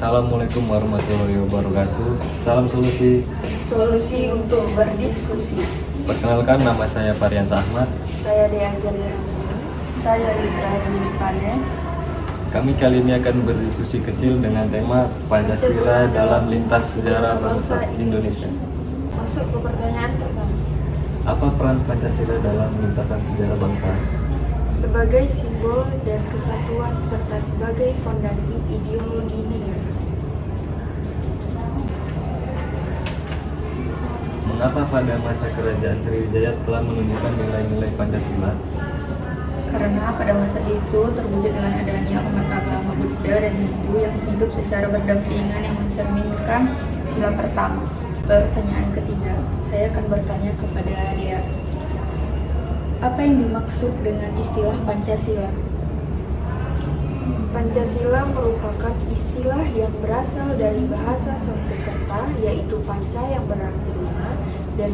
Assalamualaikum warahmatullahi wabarakatuh. Salam solusi. Solusi untuk berdiskusi. Perkenalkan, nama saya Farian Ahmad. Saya Dea Jalira. Saya Yusra Yunifane. Kami kali ini akan berdiskusi kecil dengan tema Pancasila dalam lintas sejarah bangsa Indonesia. Masuk ke pertanyaan pertama. Apa peran Pancasila dalam lintasan sejarah bangsa? Sebagai simbol dan kesatuan serta sebagai fondasi ideologi negara. Mengapa pada masa kerajaan Sriwijaya telah menunjukkan nilai-nilai Pancasila? Karena pada masa itu terwujud dengan adanya umat agama Buddha dan Hindu yang hidup secara berdampingan yang mencerminkan sila pertama. Pertanyaan ketiga, saya akan bertanya kepada Dea. Apa yang dimaksud dengan istilah Pancasila? Pancasila merupakan istilah yang berasal dari bahasa Sanskerta, yaitu panca yang berarti lima dan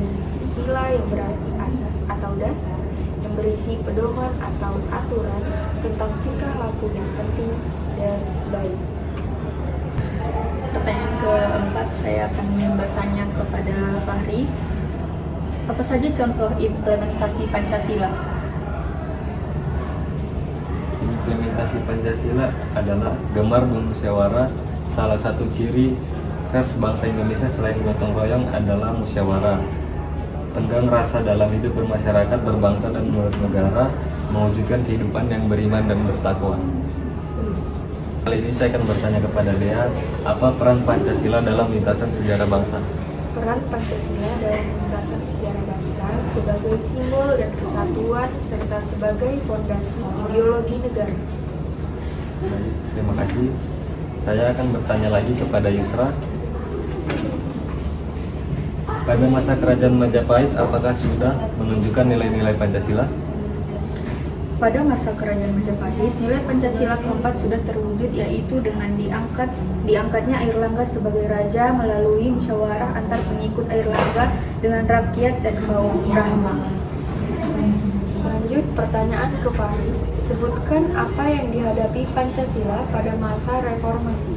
sila yang berarti asas atau dasar, yang berisi pedoman atau aturan tentang tingkah laku yang penting dan baik. Pertanyaan keempat, saya akan bertanya kepada Fahri. Apa saja contoh implementasi Pancasila? Implementasi Pancasila adalah gemar bermusyawarah. Salah satu ciri khas bangsa Indonesia selain gotong royong adalah musyawarah. Tenggang rasa dalam hidup bermasyarakat, berbangsa dan bernegara, mewujudkan kehidupan yang beriman dan bertakwa. Kali ini saya akan bertanya kepada Dea, apa peran Pancasila dalam lintasan sejarah bangsa? Peran Pancasila dalam lintasan sejarah bangsa sebagai simbol dan kesatuan serta sebagai fondasi ideologi negara. Baik, terima kasih. Saya akan bertanya lagi kepada Yusra. Pada masa kerajaan Majapahit, apakah sudah menunjukkan nilai-nilai Pancasila? Pada masa kerajaan Majapahit, nilai Pancasila keempat sudah terwujud, yaitu dengan diangkatnya Airlangga sebagai raja melalui musyawarah antar pengikut Airlangga dengan rakyat dan kaum Brahma. Lanjut pertanyaan ke Fahri. Sebutkan apa yang dihadapi Pancasila pada masa reformasi.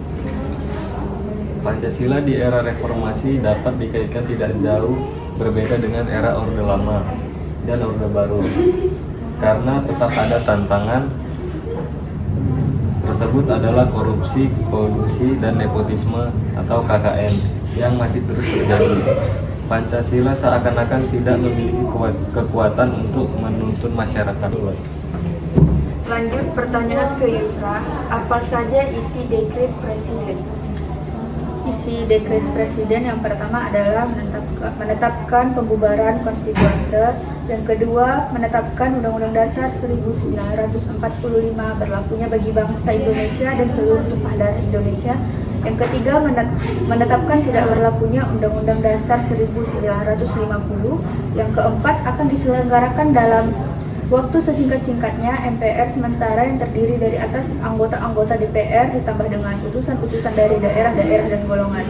Pancasila di era reformasi dapat dikaitkan tidak jauh berbeda dengan era Orde Lama dan Orde Baru. Karena tetap ada tantangan tersebut adalah korupsi, kolusi, dan nepotisme atau KKN yang masih terus terjadi. Pancasila seakan-akan tidak memiliki kekuatan untuk menuntun masyarakat. Lanjut pertanyaan ke Yusra, apa saja isi dekret presiden? Isi dekret presiden yang pertama adalah menetapkan pembubaran konstituante, yang kedua menetapkan Undang-Undang Dasar 1945 berlakunya bagi bangsa Indonesia dan seluruh tumpah darah Indonesia, yang ketiga menetapkan tidak berlakunya Undang-Undang Dasar 1950, yang keempat akan diselenggarakan dalam waktu sesingkat-singkatnya MPR sementara yang terdiri dari atas anggota-anggota DPR ditambah dengan putusan-putusan dari daerah-daerah dan golongan.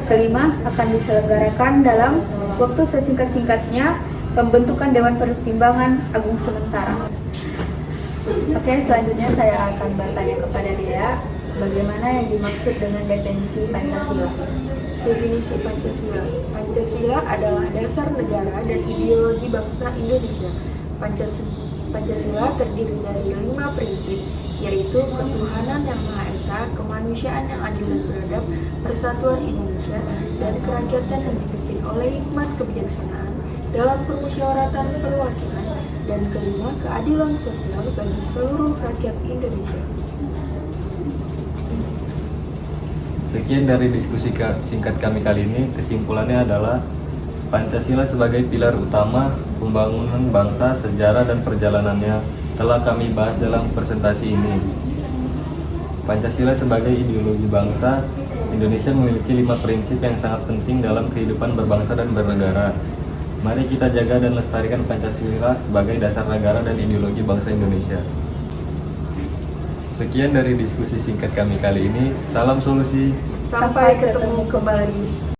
Kelima, akan diselenggarakan dalam waktu sesingkat-singkatnya pembentukan Dewan Pertimbangan Agung sementara. Oke, selanjutnya saya akan bertanya kepada Dea, bagaimana yang dimaksud dengan definisi Pancasila? Definisi Pancasila. Pancasila adalah dasar negara dan ideologi bangsa Indonesia. Pancasila terdiri dari 5 prinsip, yaitu ketuhanan yang Maha Esa, kemanusiaan yang adil dan beradab, persatuan Indonesia, dan kerakyatan yang dipimpin oleh hikmat kebijaksanaan dalam permusyawaratan perwakilan, dan kelima, keadilan sosial bagi seluruh rakyat Indonesia. Sekian dari diskusi singkat kami kali ini. Kesimpulannya adalah Pancasila sebagai pilar utama pembangunan bangsa, sejarah dan perjalanannya telah kami bahas dalam presentasi ini. Pancasila sebagai ideologi bangsa, Indonesia memiliki 5 prinsip yang sangat penting dalam kehidupan berbangsa dan bernegara. Mari kita jaga dan lestarikan Pancasila sebagai dasar negara dan ideologi bangsa Indonesia. Sekian dari diskusi singkat kami kali ini. Salam solusi. Sampai ketemu kembali.